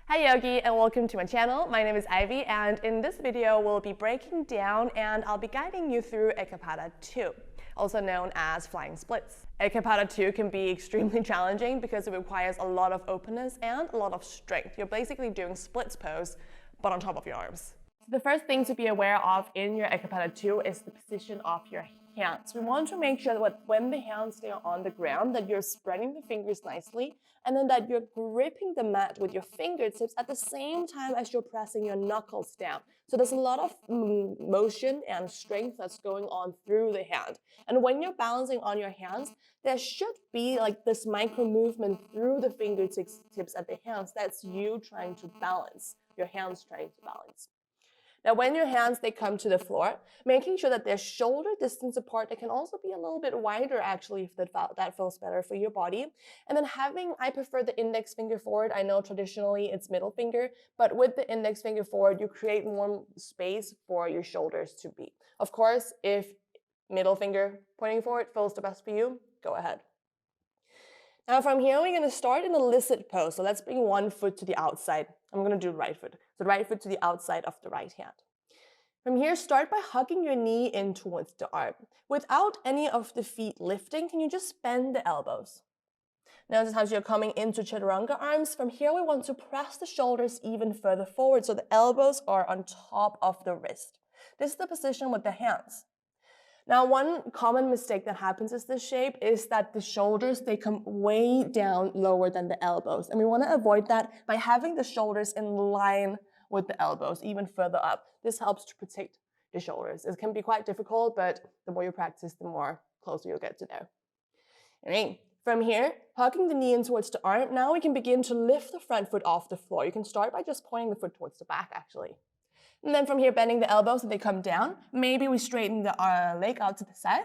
Hi Yogi, and welcome to my channel. My name is Ivy, and in this video we'll be breaking down and I'll be guiding you through Eka Pada 2, also known as flying splits. Eka Pada 2 can be extremely challenging because it requires a lot of openness and a lot of strength. You're basically doing splits pose, but on top of your arms. The first thing to be aware of in your Eka Pada 2 is the position of your hands. We want to make sure that when the hands stay on the ground, that you're spreading the fingers nicely, and then that you're gripping the mat with your fingertips at the same time as you're pressing your knuckles down. So there's a lot of motion and strength that's going on through the hand. And when you're balancing on your hands, there should be like this micro movement through the fingertips at the hands. That's you trying to balance, your hands trying to balance. Now, when your hands, they come to the floor, making sure that they're shoulder distance apart. They can also be a little bit wider, actually, if that feels better for your body. And then I prefer the index finger forward. I know traditionally it's middle finger, but with the index finger forward, you create more space for your shoulders to be. Of course, if middle finger pointing forward feels the best for you, go ahead. Now from here, we're going to start in a lizard pose. So let's bring one foot to the outside. I'm going to do right foot. So right foot to the outside of the right hand. From here, start by hugging your knee in towards the arm. Without any of the feet lifting, can you just bend the elbows? Notice how you're coming into chaturanga arms. From here, we want to press the shoulders even further forward so the elbows are on top of the wrist. This is the position with the hands. Now, one common mistake that happens in this shape is that the shoulders, they come way down lower than the elbows. And we want to avoid that by having the shoulders in line with the elbows, even further up. This helps to protect the shoulders. It can be quite difficult, but the more you practice, the more closer you'll get to there. All right. From here, hugging the knee in towards the arm, now we can begin to lift the front foot off the floor. You can start by just pointing the foot towards the back, actually. And then from here, bending the elbows so they come down. Maybe we straighten the leg out to the side.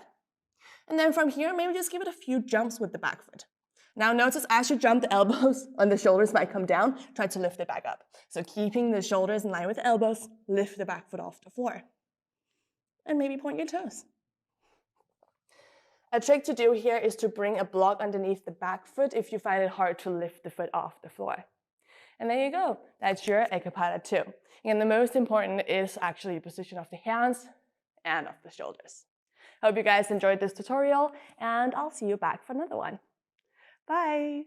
And then from here, maybe just give it a few jumps with the back foot. Now notice as you jump, the elbows and the shoulders might come down. Try to lift it back up. So keeping the shoulders in line with the elbows, lift the back foot off the floor. And maybe point your toes. A trick to do here is to bring a block underneath the back foot if you find it hard to lift the foot off the floor. And there you go. That's your Eka Pada 2. And the most important is actually the position of the hands and of the shoulders. Hope you guys enjoyed this tutorial, and I'll see you back for another one. Bye!